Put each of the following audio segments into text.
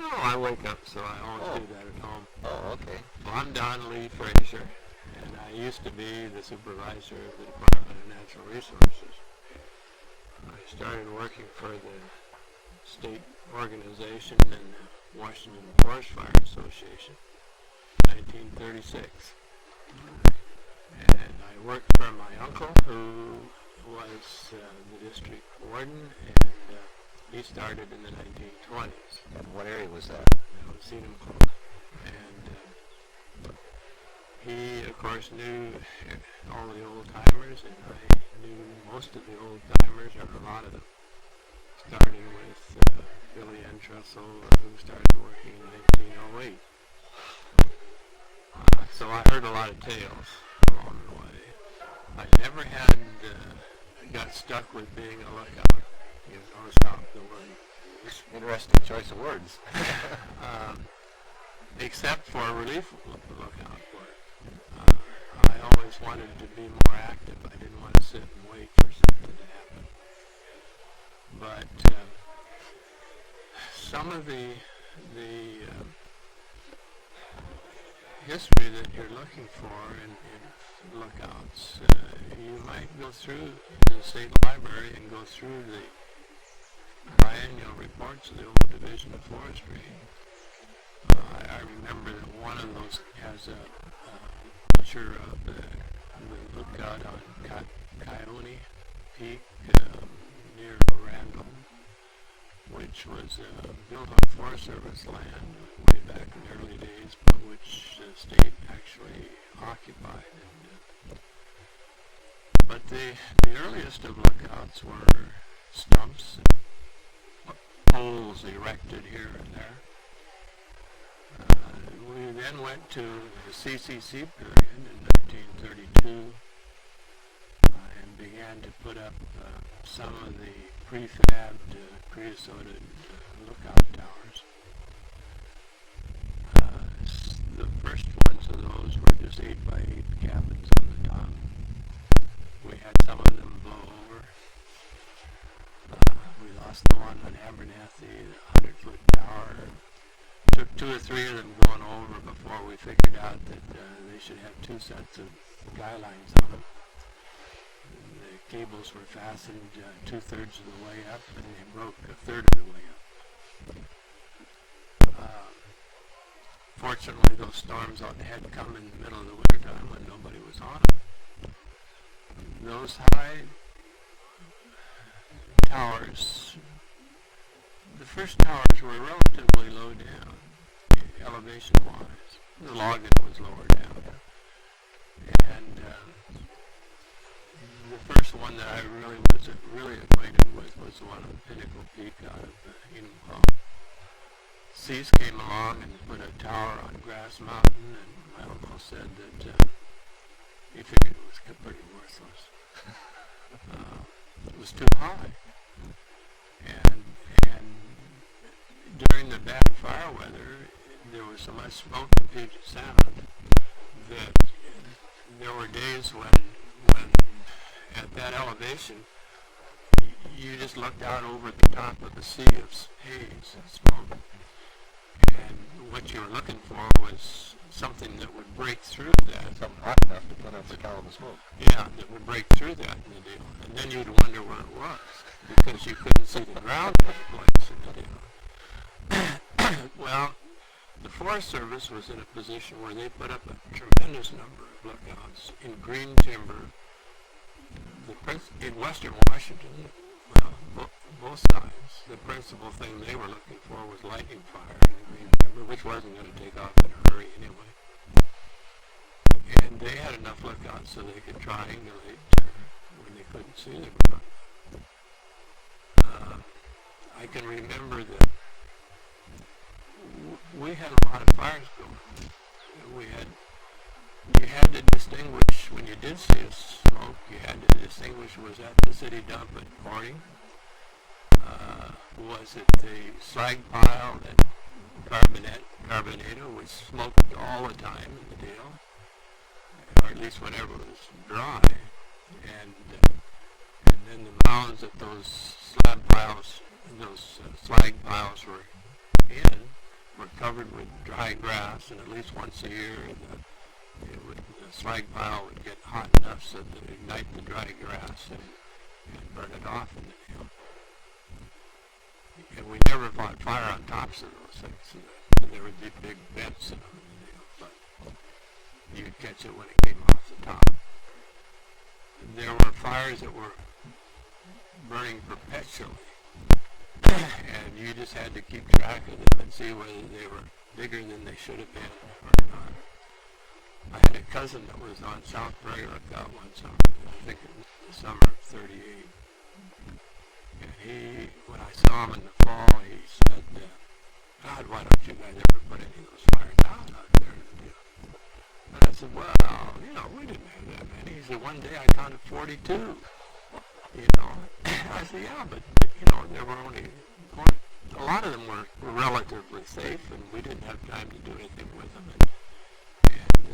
No, I wake up, so I always do that at home. Oh, okay. Well, I'm Don Lee Fraser, and I used to be the supervisor of the Department of Natural Resources. I started working for the state organization in the Washington Forest Fire Association in 1936. And I worked for my uncle, who was the district warden, and he started in the 1920s. And what area was that? That was Enumclaw. And he, of course, knew all the old-timers, and I knew most of the old-timers, or a lot of them, starting with Billy Entrestle, who started working in 1908. So I heard a lot of tales along the way. I never got stuck with being a lookout. You notice how the word. Interesting choice of words. Except for relief lookout work. I always wanted to be more active. I didn't want to sit and wait for something to happen. But some of the history that you're looking for in lookouts, you might go through the state library and go through the biennial reports of the old Division of Forestry. I remember that one of those has a picture of the lookout on Coyote Peak near Randall, which was built on Forest Service land way back in the early days, but which the state actually occupied. But the earliest of lookouts were stumps and poles erected here and there. We then went to the CCC period in 1932 and began to put up some of the prefabbed, creosoted lookout towers. The first ones of those were just 8x8 cabins on the top. We had some of them blow over. We lost the one on Abernathy, the 100-foot tower. Took 2 or 3 of them going over before we figured out that they should have 2 sets of guy lines on them. The cables were fastened 2/3 of the way up, and they broke 1/3 of the way up. Fortunately, those storms had come in the middle of the wintertime when nobody was on them. Those high towers, the first towers were relatively low down, elevation-wise. The log was lower down. And the first one that I was really acquainted with was the one on Pinnacle Peak out of Enumclaw. Seas came along and put a tower on Grass Mountain, and my uncle said that he figured it was pretty worthless. It was too high. And during the bad fire weather, there was so much smoke in Puget Sound that there were days when at that elevation, you just looked out over the top of the sea of haze and smoke. And what you were looking for was something that would break through that. Something hot enough to put up the column of smoke. Yeah, that would break through that in the deal. And then you'd wonder where it was, because you couldn't see the ground in the place in the deal. Well, the Forest Service was in a position where they put up a tremendous number of lookouts in green timber. In western Washington, well, both sides, the principal thing they were looking for was lighting fire in the green timber, which wasn't going to take off in a hurry anyway. And they had enough lookouts so they could triangulate when they couldn't see the ground. I can remember that we had a lot of fires going. You had to distinguish, when you did see a smoke, you had to distinguish, was that the city dump at Corning? Was it the slag pile at Carbonado, which smoked all the time in the deal, or at least whenever it was dry? And then the mounds that those slag piles were in were covered with dry grass, and at least once a year the slag pile would get hot enough so that it would ignite the dry grass and burn it off in the deal. And we never fought fire on tops of those things. And there would be big vents in them in the deal, but you'd catch it when it came off the top. There were fires that were burning perpetually, and you just had to keep track of them and see whether they were bigger than they should have been or not. I had a cousin that was on South Fire Lookout one summer, I think in the summer of '38. And when I saw him in the fall, he said, God, why don't you guys ever put any of those fires out there? And I said, well, we didn't have that many. He said, one day I counted 42. I said, yeah, but, there were only, a lot of them were relatively safe, and we didn't have time to do anything with them. And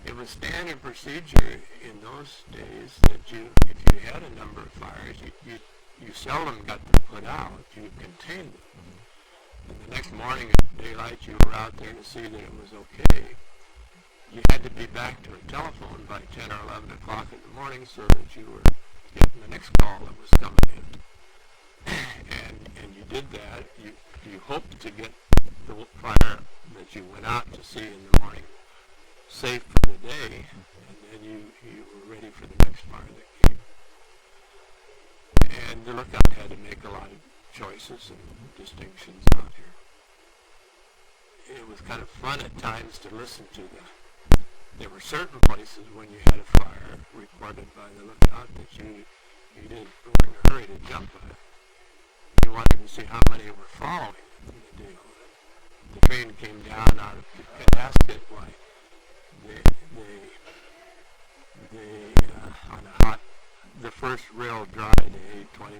it was standard procedure in those days that if you had a number of fires, you seldom got them put out. You contained them. And the next morning at daylight, you were out there to see that it was okay. You had to be back to a telephone by 10 or 11 o'clock in the morning so that you were getting the next call that was coming in. And you did that. You hoped to get the fire that you went out to see in the morning safe for the day, and then you were ready for the next fire that came. And the lookout had to make a lot of choices and distinctions out here. It was kind of fun at times to listen to there were certain places when you had a fire reported by the lookout that you were in a hurry to jump on it. You wanted to see how many were following the deal. The train came down out of Casket, why on a hot, the first real dry day, 20%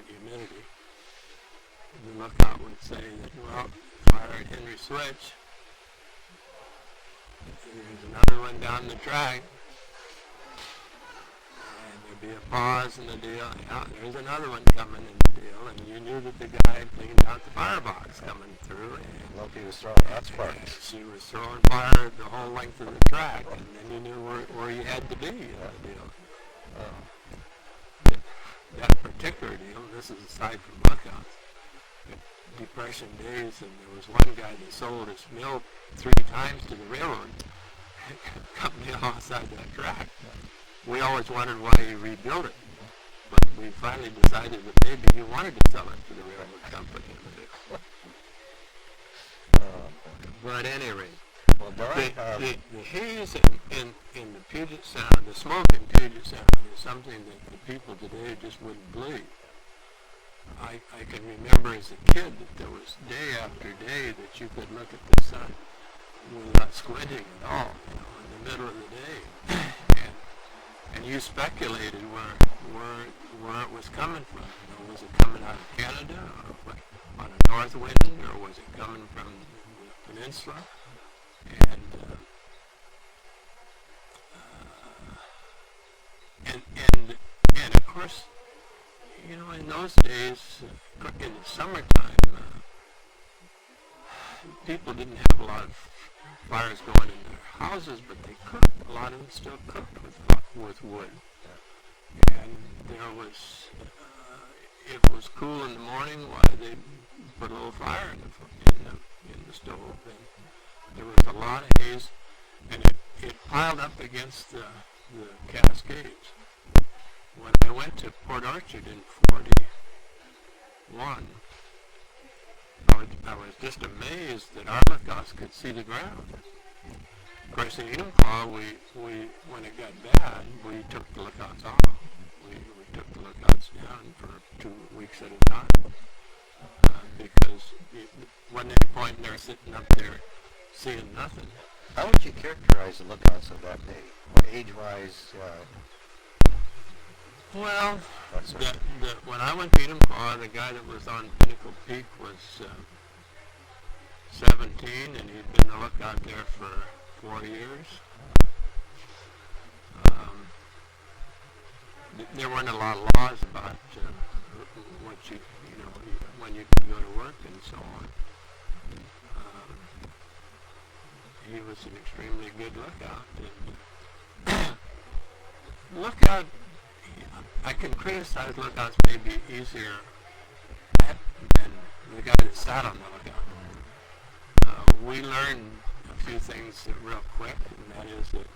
humidity, the lookout would say that, well, fire at Henry Switch. There's another one down the track. And there'd be a pause in the deal. Yeah, there's another one coming in the deal. And you knew that the guy had cleaned out the firebox coming through. And Loki was throwing hot sparks. She was throwing fire the whole length of the track. And then you knew where you had to be in the deal. That particular deal, this is aside from lookouts, Depression days, and there was one guy that sold his mill 3 times to the railroad company outside that track. We always wondered why he rebuilt it, but we finally decided that maybe he wanted to sell it to the railroad company. But at any rate, the haze in the Puget Sound, the smoke in Puget Sound is something that the people today just wouldn't believe. I can remember as a kid that there was day after day that you could look at the sun without squinting at all, in the middle of the day, and you speculated where it was coming from. Was it coming out of Canada, or on a north wind, or was it coming from the peninsula? And of course, in those days, in the summertime, people didn't have a lot of fires going in their houses, but they cooked. A lot of them still cooked with wood. And there was, if it was cool in the morning, why they'd put a little fire in the stove. And there was a lot of haze, and it piled up against the Cascades. When I went to Port Orchard in '41, I was just amazed that our lookouts could see the ground. Of course, in Enumclaw, when it got bad, we took the lookouts off. We took the lookouts down for 2 weeks at a time, because it wasn't any point in there sitting up there seeing nothing. How would you characterize the lookouts of that day? Age-wise? Well, when I went to Enumclaw, the guy that was on Pinnacle Peak was 17, and he'd been a lookout there for 4 years. There weren't a lot of laws about what when you could go to work and so on. He was an extremely good lookout. And lookout, I can criticize lookouts maybe easier than the guy that sat on the lookout. We learned a few things real quick, and that is that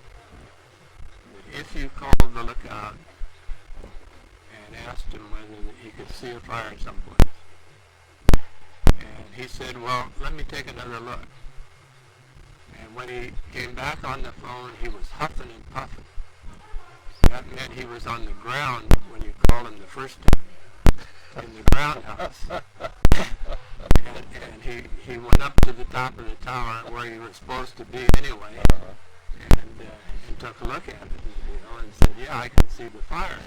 if you called the lookout and asked him whether he could see a fire someplace, and he said, well, let me take another look. And when he came back on the phone, he was huffing and puffing. That meant he was on the ground when you called him the first time, in the ground house. And he went up to the top of the tower where he was supposed to be anyway, and took a look at it, and said, yeah, I can see the fire.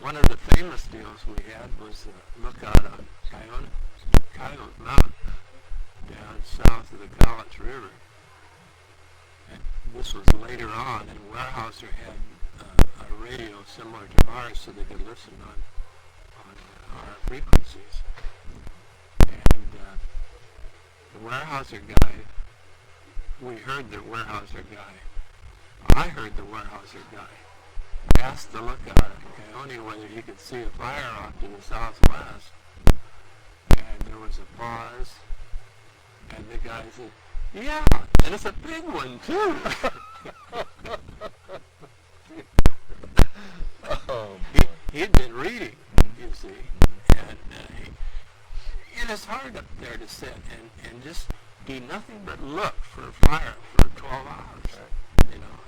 One of the famous deals we had was the lookout on Coyote Mountain down south of the College River. And this was later on, and Weyerhaeuser had a radio similar to ours so they could listen on our frequencies. And the Weyerhaeuser guy, we heard the Weyerhaeuser guy, I heard the Weyerhaeuser guy asked the lookout at Coyote whether he could see a fire off to the southwest. And there was a pause, and the guy said, yeah, and it's a big one too. He'd been reading, you see, and it's hard up there to sit and just do nothing but look for a fire for 12 hours. You know,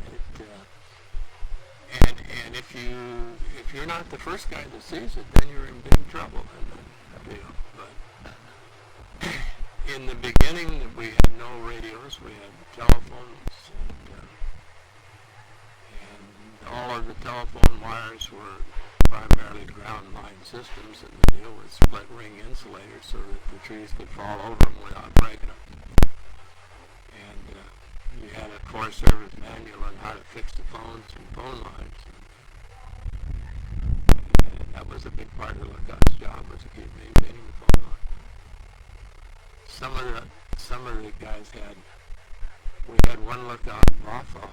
and if you're not the first guy that sees it, then you're in big trouble. But in the beginning, we had no radios. We had telephones, and all of the telephone wires were primarily ground line systems, and the deal was split ring insulators so that the trees could fall over them without breaking them. And you had a Forest Service manual on how to fix the phones and phone lines. And that was a big part of the lookout's job, was to keep maintaining the phone line. Some of the guys we had one lookout in Wausau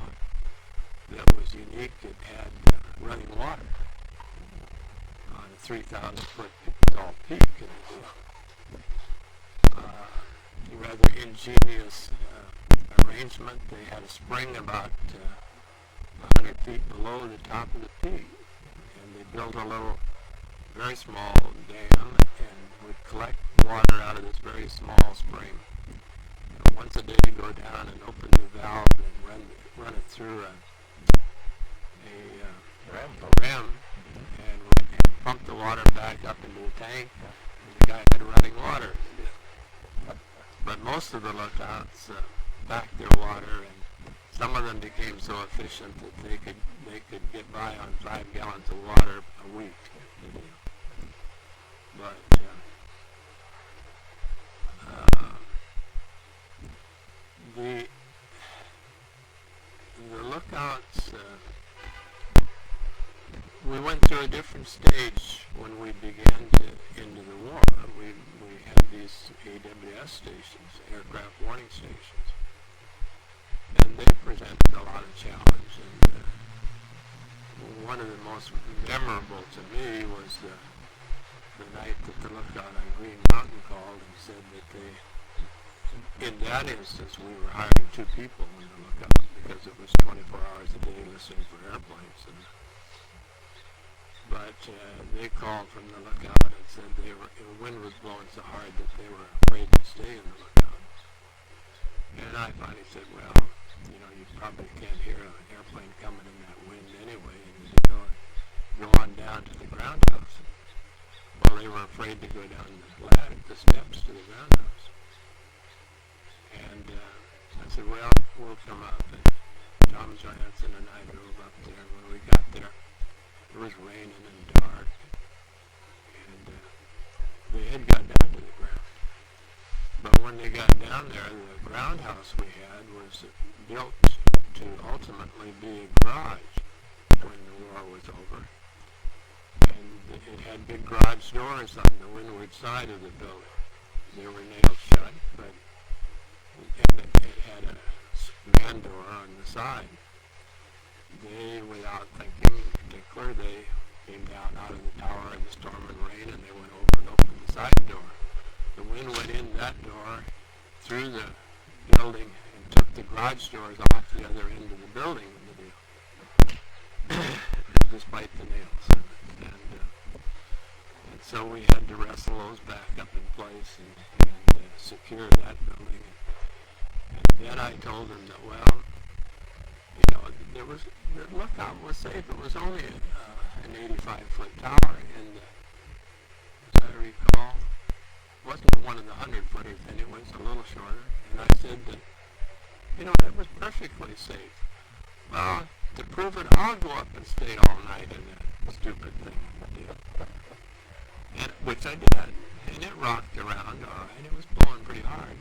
that was unique. It had running water on a 3,000-foot tall peak. And it was a rather ingenious arrangement. They had a spring about 100 feet below the top of the peak, and they built a little, very small dam and would collect water out of this very small spring. Once a day, go down and open the valve and run it through a rim and pump the water back up into the tank. And the guy had running water. But most of the lookouts backed their water, and some of them became so efficient that they could get by on 5 gallons of water a week. But the lookouts, we went through a different stage when we began into the war. We had these AWS stations, aircraft warning stations, and they presented a lot of challenge. And one of the most memorable to me was the night that the lookout on Green Mountain called and said that in that instance, we were hiring 2 people in the lookout because it was 24 hours a day listening for airplanes. But they called from the lookout and said the wind was blowing so hard that they were afraid to stay in the lookout. And I finally said, well, you probably can't hear an airplane coming in that wind anyway, and go on down to the ground house. Well, they were afraid to go down the steps to the ground house. And I said, well, we'll come up. And Tom Johansson and I drove up there. When we got there, it was raining and dark. And they had got down to the ground. But when they got down there, the ground house we had was built to ultimately be a garage when the war was over. And it had big garage doors on the windward side of the building. they were nailed shut, but and it had a man door on the side. They, without thinking in particular, they came down out of the tower in the storm and rain, and they went over and opened the side door. The wind went in that door through the building and took the garage doors off the other end of the building, despite the nails. And so we had to wrestle those back up in place and secure that building. And then I told them that, well, you know, the lookout was safe. It was only an 85-foot tower, and as I recall, it wasn't one of the 100-footers, and it was a little shorter. And I said that, you know, it was perfectly safe. Well, to prove it, I'll go up and stay all night in that stupid thing. And, which I did, and it rocked around all right. It was blowing pretty hard.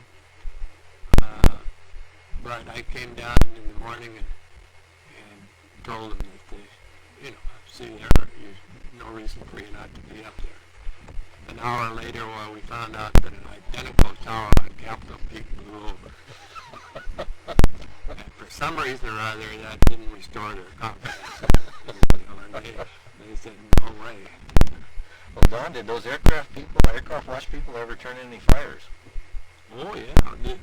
But I came down in the morning and told them that you know, see there's no reason for you not to be up there. An hour later, well, we found out that an identical tower on Capitol Peak blew over. And for some reason or other, that didn't restore their confidence. And they said, no way. Well, Don, did those aircraft watch people ever turn in any fires? Oh, yeah.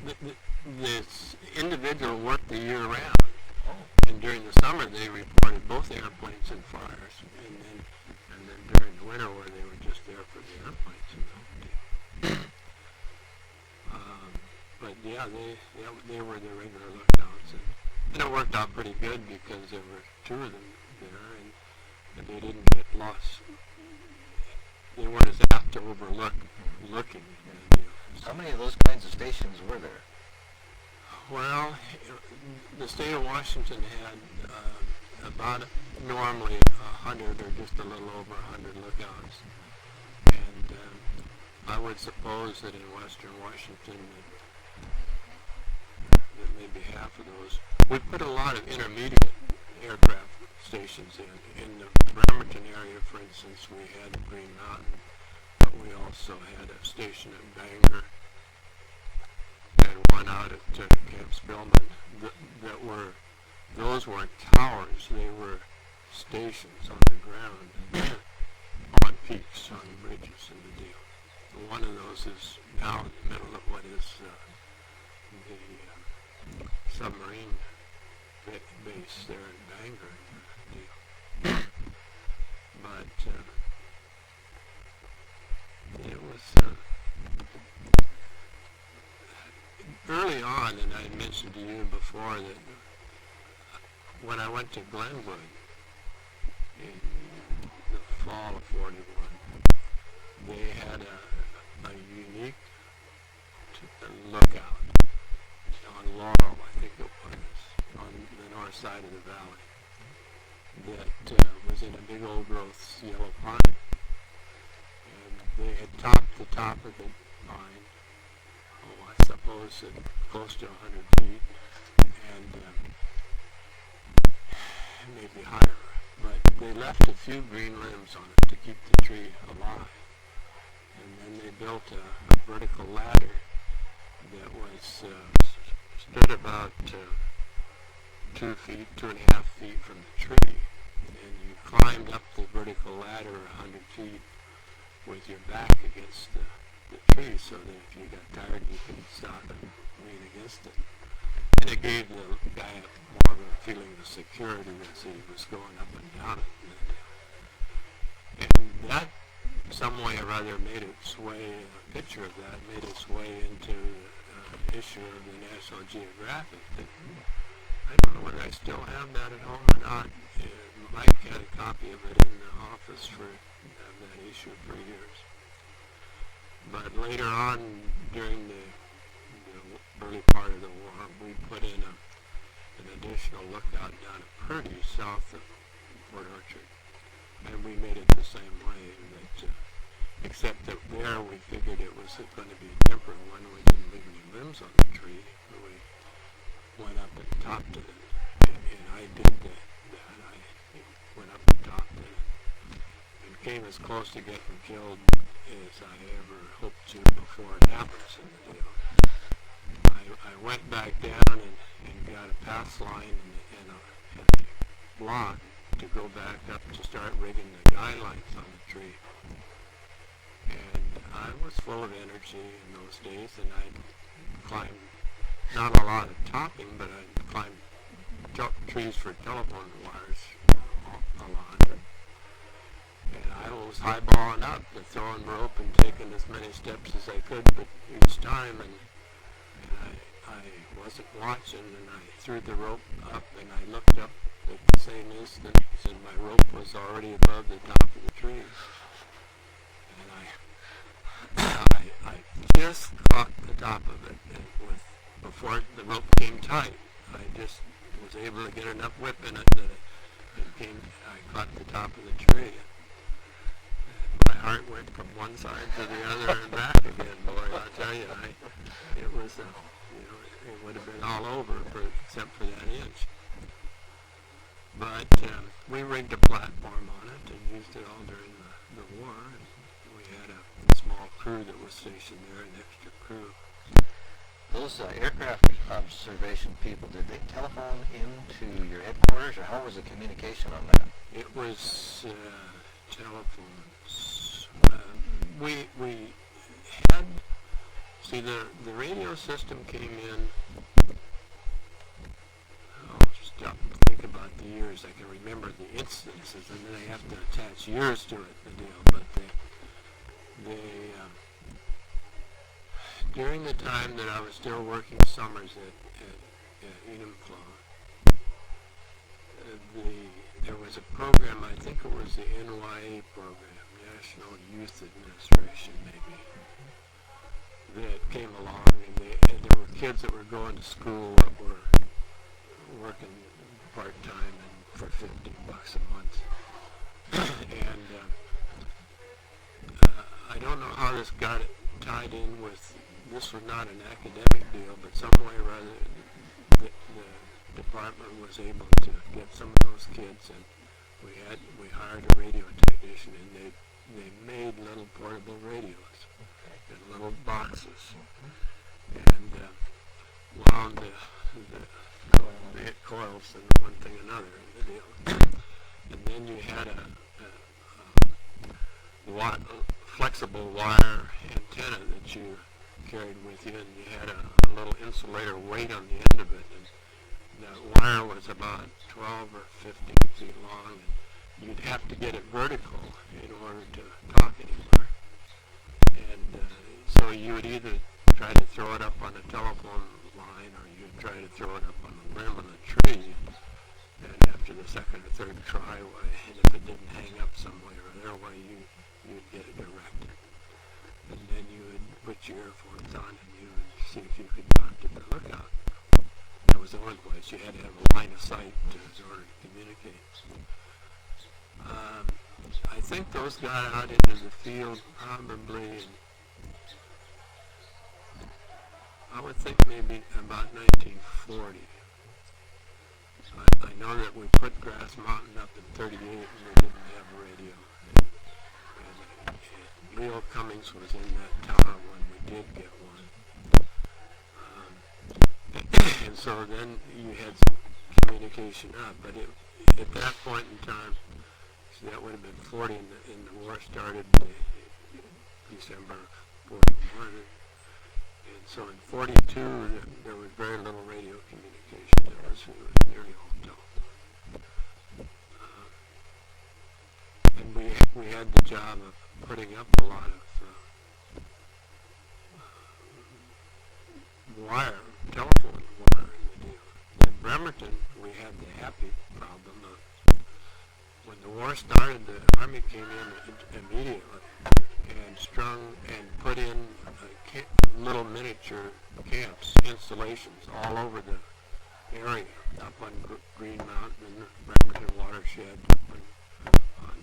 This individual worked the year round. Oh. And during the summer, they reported both airplanes and fires. And then during the winter, where they were just there for the airplanes. You know. But yeah, they were the regular lookouts. And it worked out pretty good because there were two of them there, and they didn't get lost. They weren't as apt to overlook looking. How many of those kinds of stations were there? Well, the state of Washington had about normally 100 or just a little over 100 lookouts. And I would suppose that in western Washington that maybe half of those. We put a lot of intermediate aircraft stations in. In the Bremerton area, for instance, we had Green Mountain, but we also had a station at Bangor and one out at Camp Spillman. Those weren't towers, they were stations on the ground, on peaks, on bridges and the deal. One of those is now in the middle of what is the submarine base there in Bangor and the deal. But it was early on, and I had mentioned to you before that when I went to Glenwood in the fall of '41, they had a unique lookout on Laurel, I think it was, on the north side of the valley, that was in a big old growth yellow pine. And they had topped the top of the pine, I suppose at close to 100 feet, and maybe higher. But they left a few green limbs on it to keep the tree alive. And then they built a vertical ladder that was stood about 2 feet, 2.5 feet from the tree. And you climbed up the vertical ladder 100 feet with your back against the tree, so that if you got tired, you could stop and lean against it. And it gave the guy more of a feeling of security as he was going up and down it. And that, some way or other, made its way, a picture of that made its way into an issue of the National Geographic. I don't know whether I still have that at home or not. Mike had a copy of it in the office for that issue for years. But later on, during the early part of the war, we put in an additional lookout down at Purdy, south of Fort Orchard. And we made it the same way, that, except that there we figured it was going to be a temporary one. We didn't leave any limbs on the tree. We went up and topped it. And I did that. I went up and topped it. And came as close to getting killed as I ever hoped to before it happened. went back down and got a pass line and a block to go back up to start rigging the guy lights on the tree. And I was full of energy in those days, and I'd climb, not a lot of topping, but I'd climb trees for telephone wires a lot. And I was highballing up, throwing rope and taking as many steps as I could, but each time, and I wasn't watching, and I threw the rope up, and I looked up at the same instant, and my rope was already above the top of the tree. And I just caught the top of it, and before the rope came tight. I just was able to get enough whip in it that I caught the top of the tree. My heart went from one side to the other and back again, boy, I'll tell you, it was, it would have been all over except for that inch. But we rigged a platform on it and used it all during the war. And we had a small crew that was stationed there, an extra crew. Those aircraft observation people, did they telephone into your headquarters, or how was the communication on that? It was telephones. We had, see, the radio system came in, stop and think about the years. I can remember the instances, and then I have to attach years to it, the deal. But they during the time that I was still working summers at Enumclaw, there was a program, I think it was the NYA program, National Youth Administration maybe, that came along, and there were kids that were going to school that were working part-time and for $15 a month. And I don't know how this got tied in with, this was not an academic deal, but some way or other the department was able to get some of those kids, and we hired a radio technician, and they made little portable radios in little boxes, and wound the coils and one thing another in the deal. And then you had a flexible wire antenna that you carried with you, and you had a little insulator weight on the end of it, and that wire was about 12 or 15 feet long, and you'd have to get it vertical in order to talk anywhere. And so you would either try to throw it up on a telephone line, or you'd try to throw it up on the limb of the tree, and after the second or third try, and if it didn't hang up some way or other way, you'd get it directed. And then you would put your earphones on, and you would see if you could talk to the lookout. That was the only place. You had to have a line of sight in order to communicate. I think those got out into the field probably, I would think maybe about 1940. I know that we put Grass Mountain up in 38 and we didn't have a radio. And Leo Cummings was in that tower when we did get one. And so then you had some communication up. But at that point in time, so that would have been 40, and the war started in December 41. And so in 42, there was very little radio communication. It was nearly all telephone. And we had the job of putting up a lot of telephone wire in the deal. In Bremerton, we had the happy problem of when the war started, the Army came in immediately and strung and put in little miniature camps, installations all over the area, up on Green Mountain, Bremerton Watershed, up on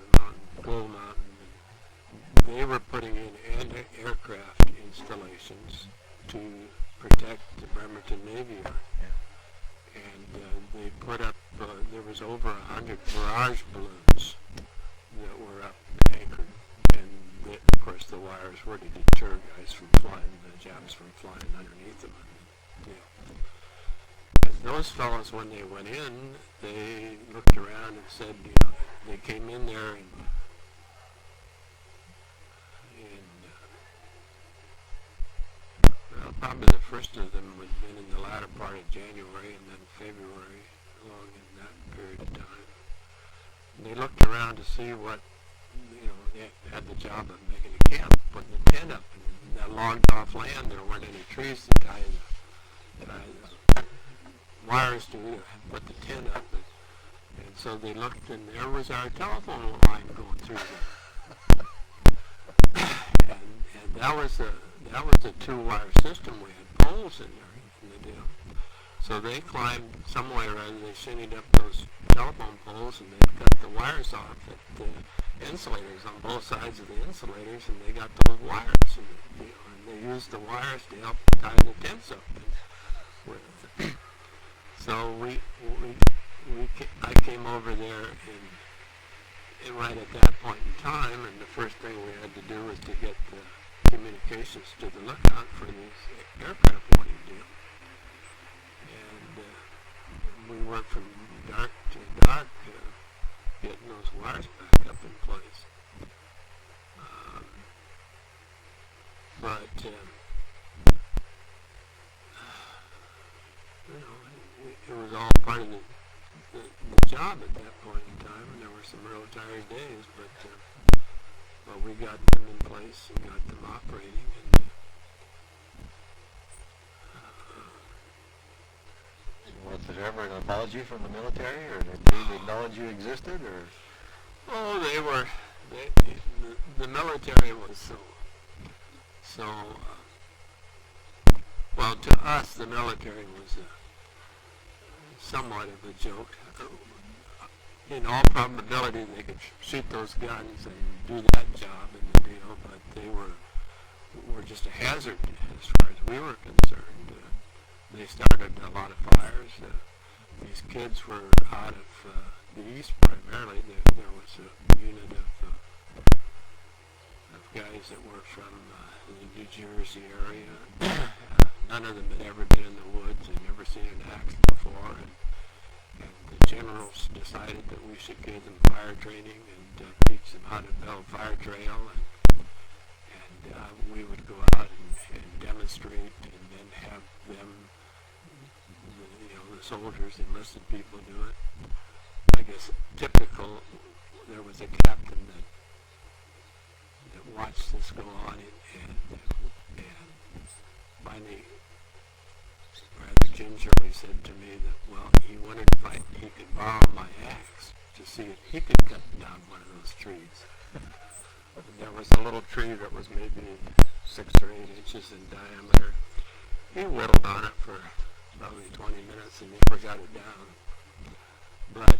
the mountain, Bull Mountain. They were putting in anti-aircraft installations to protect the Bremerton Navy Yard. And they put up, there was over 100 barrage balloons that were up anchored, and of course the wires were to deter guys from flying, the Japs from flying underneath them. And those fellows, when they went in, they looked around and said, they came in there and well, probably the first of them would have been in the latter part of January and then February, along in that period of time. And they looked around to see what, they had the job of making a camp, putting a tent up. And that logged off land, there weren't any trees to tie the wires to put the tent up. And so they looked, and there was our telephone line going through there. and that was a two-wire system. We had poles in there in the deal. So they climbed some way or other. They shinnied up those telephone poles, and they cut the wires off at the insulators on both sides of the insulators, and they got those wires. And they used the wires to help tie the tents up. So I came over there and right at that point in time, and the first thing we had to do was to get the communications to the lookout for this aircraft warning deal. And we went from dark to dark, getting those wires back up in place. It was all part of the job at that point in time, and there were some real tired days, but we got them in place and got them operating. And was there ever an apology from the military, or did they acknowledge you existed, or? Oh, the military was so well, to us, the military was somewhat of a joke. In all probability, they could shoot those guns and do that job in the deal, but they were just a hazard as far as we were concerned. They started a lot of fires. These kids were out of the east primarily. There was a unit of guys that were from the New Jersey area. None of them had ever been in the woods. They'd never seen an axe before. And the generals decided that we should give them fire training and teach them how to build fire trail. And we would go out and demonstrate and then have them, the soldiers, enlisted people do it. I guess typical, there was a captain that watched this go on and finally, rather gingerly said to me that, well, he wondered if he could borrow my axe to see if he could cut down one of those trees. There was a little tree that was maybe 6 or 8 inches in diameter. He whittled on it for probably 20 minutes and never got it down. But,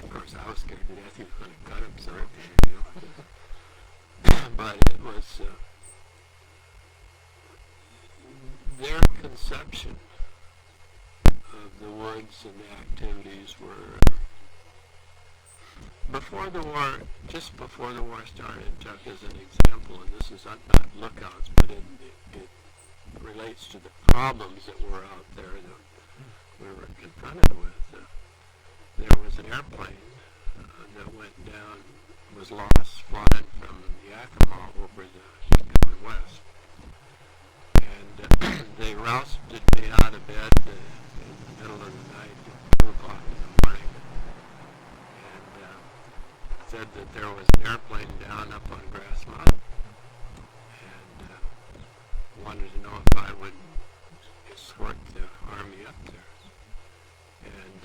of course, I was scared to death he was going to cut himself. But it was their conception of the woods and the activities were before the war, just before the war started, Chuck, as an example, and this is not lookouts, but it relates to the problems that were out there that we were confronted with. There was an airplane that went down, was lost flying from Yakima over the coming west. And they rousted me out of bed in the middle of the night at 2 o'clock in the morning and said that there was an airplane down up on Grass Mountain and wanted to know if I would escort the Army up there. And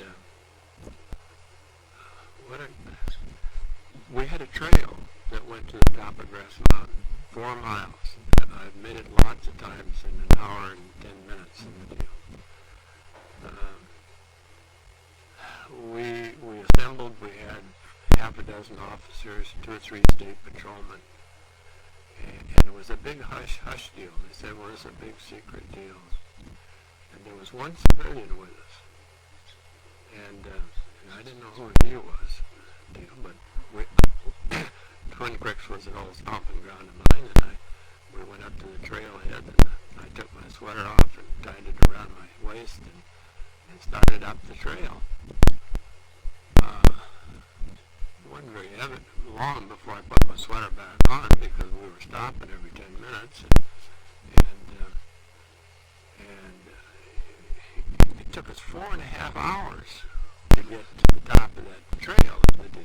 we had a trail that went to the top of Grass Mountain, 4 miles. I've made it lots of times in an hour and 10 minutes in the deal. We assembled. We had half a dozen officers, 2 or 3 state patrolmen, and it was a big hush deal. They said, well, it's a big secret deal. And there was one civilian with us, and I didn't know who he was, but Twin Creeks was an old stomping ground of mine, and we went up to the trailhead, and I took my sweater off and tied it around my waist and started up the trail. It wasn't very long before I put my sweater back on because we were stopping every 10 minutes, and it took us 4.5 hours to get to the top of that trail. The deal.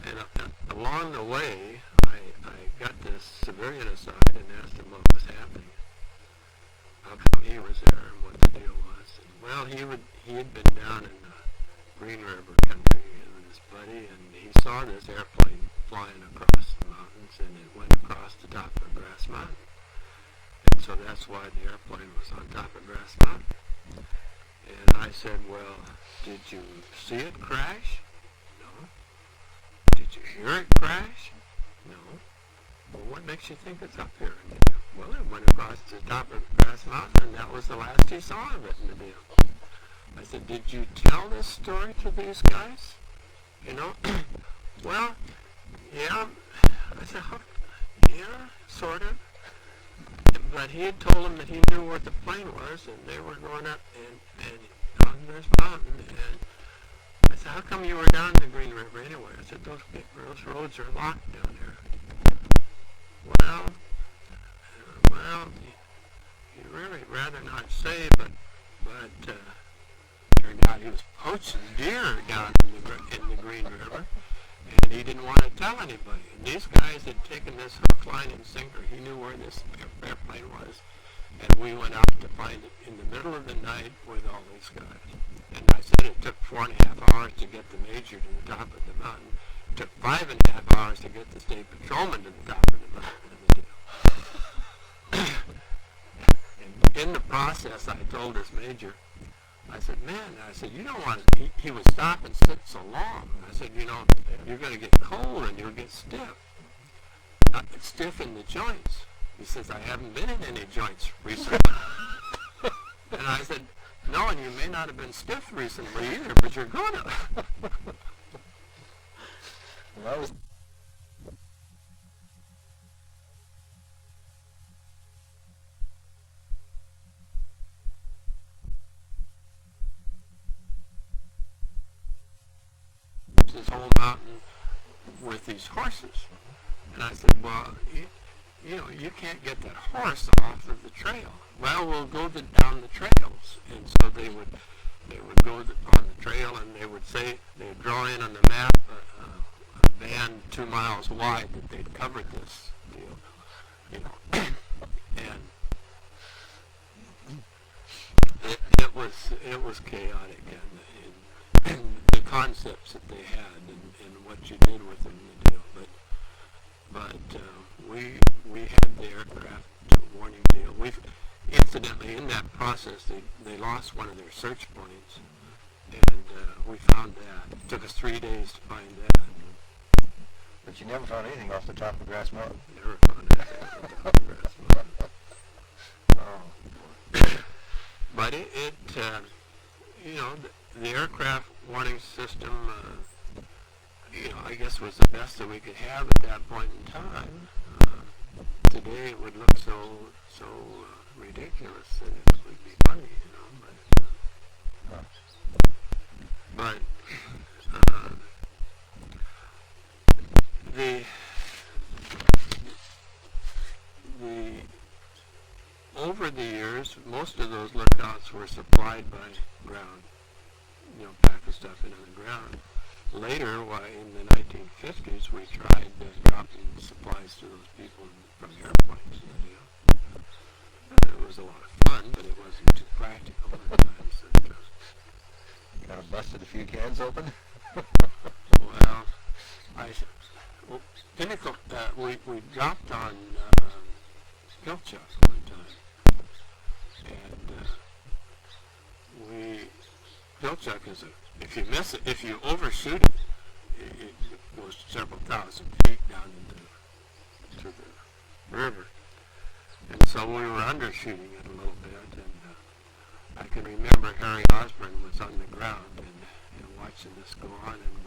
And along the way, I got this civilian aside and asked him what was happening, how come he was there, and what the deal was. And, well, he had been down in Green River country with his buddy, and he saw this airplane flying across the mountains, and it went across the top of Grass Mountain. And so that's why the airplane was on top of Grass Mountain. And I said, well, did you see it crash? No. Did you hear it crash? No. Well, what makes you think it's up here? Well, it went across the top of Grass Mountain, and that was the last he saw of it in the deal. I said, did you tell this story to these guys? You know? Well, yeah. I said, yeah, sort of. But he had told them that he knew where the plane was, and they were going up and on this mountain. And I said, how come you were down in the Green River anyway? I said, those roads are locked down there. Well, he'd really rather not say, but turned out he was poaching deer down in the Green River, and he didn't want to tell anybody. And these guys had taken this hook, line, and sinker. He knew where this airplane was, and we went out to find it in the middle of the night with all these guys. And I said it took 4.5 hours to get the major to the top of the mountain. It took 5.5 hours to get the state patrolman to the top of the mountain. And in the process, I told this major, I said, man, you don't want to, he would stop and sit so long. I said, you're going to get cold and you'll get stiff. Stiff in the joints. He says, I haven't been in any joints recently. And I said, no, and you may not have been stiff recently either, but you're going to. Well, this whole mountain with these horses. And I said, well, you can't get that horse off of the trail. Well, we'll go down the trails. And so they would go on the trail, and they would say, they'd draw in on the map a band 2 miles wide that they'd covered this deal, and it was chaotic, and the concepts that they had and what you did with them in the deal. But we had the aircraft warning deal. Incidentally, in that process, they lost one of their search points, and we found that. It took us 3 days to find that. but you never found anything off the top of Grass Mountain. Never found anything off the top of Grass Mountain. Oh. But the aircraft warning system, I guess was the best that we could have at that point in time. Today it would look so ridiculous that it would be funny, but the over the years, most of those lookouts were supplied by ground, pack of stuff in on the ground. Later, in the 1950s, we tried dropping supplies to those people from airplanes. It was a lot of fun, but it wasn't too practical at times. Kind of busted a few cans open. Pinnacle, we dropped on Pilchuck one time, and Pilchuck is if you miss it, if you overshoot it, it goes several thousand feet down into the river. And so we were undershooting it a little bit, and I can remember Harry Osborne was on the ground and watching this go on, and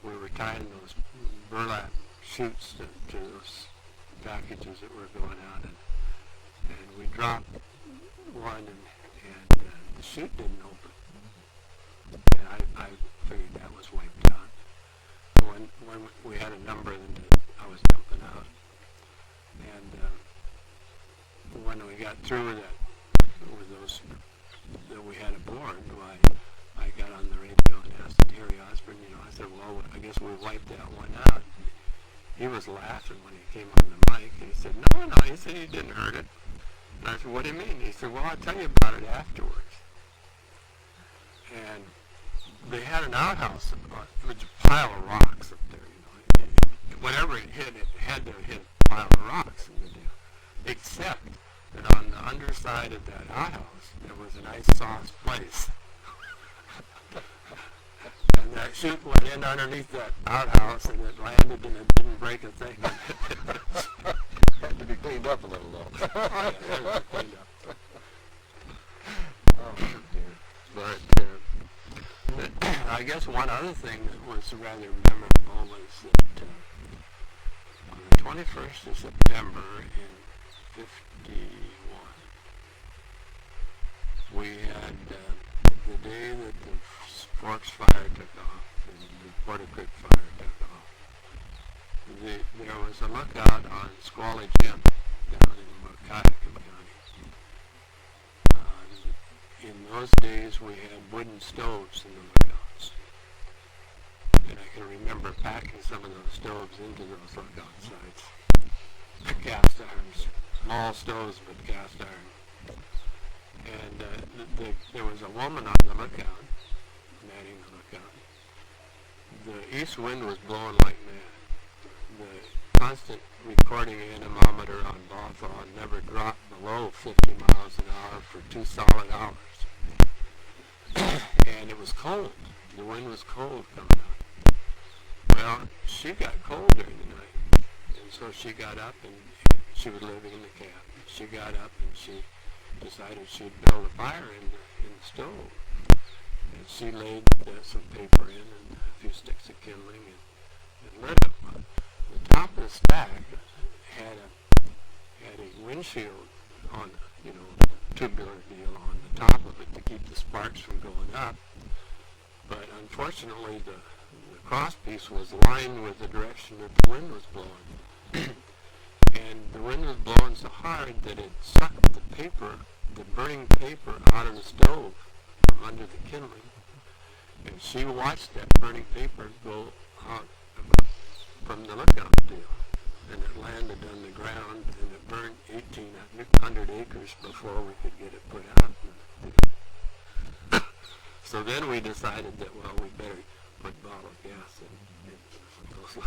we were tying those burlap chutes to those packages that were going out, and we dropped one, and the chute didn't open. And I figured that was wiped out. When we had a number that I was dumping out, and when we got through with those that we had aboard, I got on the radio and asked Terry Osborne, I said, well, I guess we wiped that one out. He was laughing when he came on the mic, and he said, no, he said he didn't hurt it. And I said, what do you mean? He said, well, I'll tell you about it afterwards. And they had an outhouse, it was a pile of rocks up there, whatever it hit, it had to hit a pile of rocks in the deal. Except that on the underside of that outhouse, there was a nice soft place. And that chute went in underneath that outhouse, and it landed, and it didn't break a thing. Had to be cleaned up a little, though. Oh, yeah, it was cleaned up. Oh, dear. But I guess one other thing that was rather memorable was that on the 21st of September in 51, we had the day that the Forks fire took off and the Porter Creek fire took off. There was a lookout on Squally Jim down in Waukegan County. In those days, we had wooden stoves in the lookouts. And I can remember packing some of those stoves into those lookout sites. Cast irons, small stoves, but cast iron. And there was a woman on the lookout, manning the lookout. The east wind was blowing like mad. The constant recording anemometer on Bawthaw never dropped below 50 miles an hour for 2 solid hours. And it was cold. The wind was cold coming out. Well, she got cold during the night. And so she got up, and she was living in the cabin. She got up and she decided she'd build a fire in the stove. And she laid some paper in and a few sticks of kindling and lit it. The top of the stack had a windshield on, tubular deal on the top of it to keep the sparks from going up. But unfortunately, the crosspiece was lined with the direction that the wind was blowing. And the wind was blowing so hard that it sucked the burning paper out of the stove from under the kindling. And she watched that burning paper go out from the lookout deal. And it landed on the ground, and it burned 1,800 acres before we could get it put out. So then we decided that, well, we better put bottled gas in those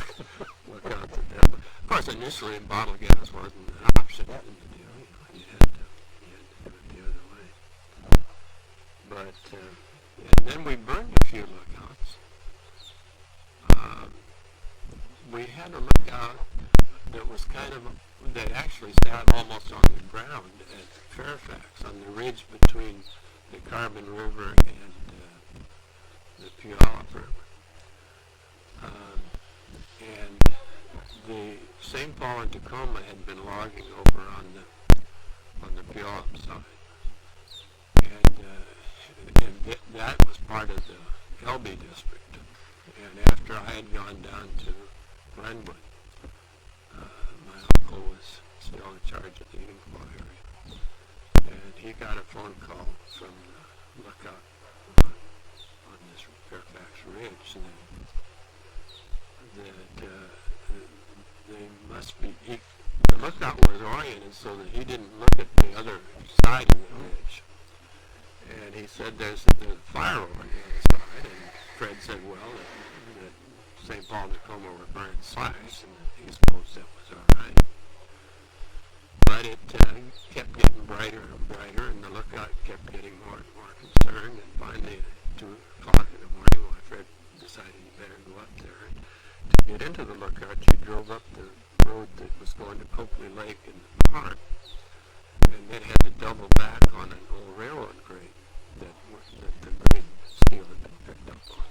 lookouts at that. Of course, initially, bottled gas wasn't an option in the deal. You had to do it the other way. But, and then we burned a few lookouts. We had a lookout that was that actually sat almost on the ground at Fairfax, on the ridge between the Carbon River and the Puyallup River. And the St. Paul and Tacoma had been logging over on the Puyallup side. And that was part of the Elbe district. And after I had gone down to Glenwood, my uncle was still in charge of the Enumclaw area. And he got a phone call from the lookout on this Fairfax Ridge that they must be, the lookout was oriented so that he didn't look at the other side of the ridge. And he said there's fire over on the other side, and Fred said, well, that St. Paul and Tacoma were burning slash, and he supposed that was all right. But it kept getting brighter and brighter, and the lookout kept getting more and more concerned, and finally at 2 o'clock in the morning, Fred decided he better go up there. And to get into the lookout, she drove up the road that was going to Copley Lake in the park, and then had to double back on an old railroad grade that the grade steel had been picked up on.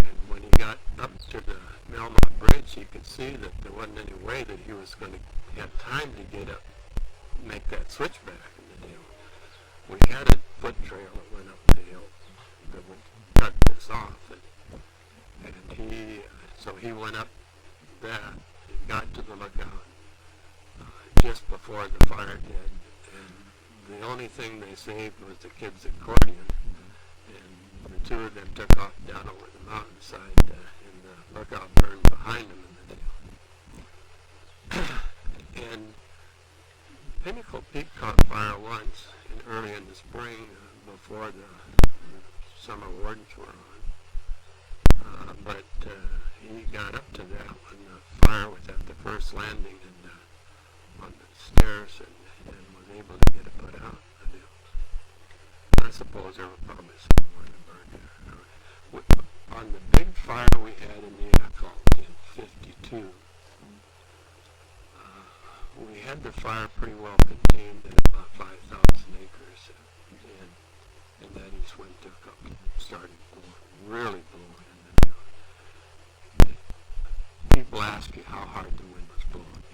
And when he got up to the Melmont bridge, he could see that there wasn't any way that he was going to have time to get up, make that switchback in the deal. We had a foot trail that went up the hill that would cut this off, and he went up that and got to the lookout just before the fire did, and the only thing they saved was the kid's accordion, and the two of them took off down over the mountainside, and the lookout burned behind them in the deal. And Pinnacle Peak caught fire once early in the spring before the summer wardens were on. But he got up to that when the fire was at the first landing and on the stairs and was able to get it put out. I suppose there were probably some more that burned there. On the big fire we had in the atoll in '52, we had the fire pretty well contained at about 5,000 acres, and that east wind took up and started blowing, really blowing in the town. People ask you how hard the wind was blowing,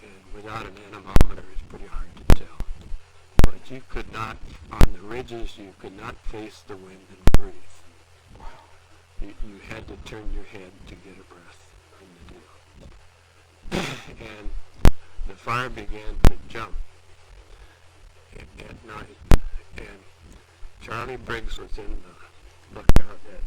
and without an anemometer it's pretty hard to tell. But you could not, on the ridges, you could not face the wind and breathe. Wow. You had to turn your head to get a breath in the deal. And the fire began to jump at night, and Charlie Briggs was in the lookout at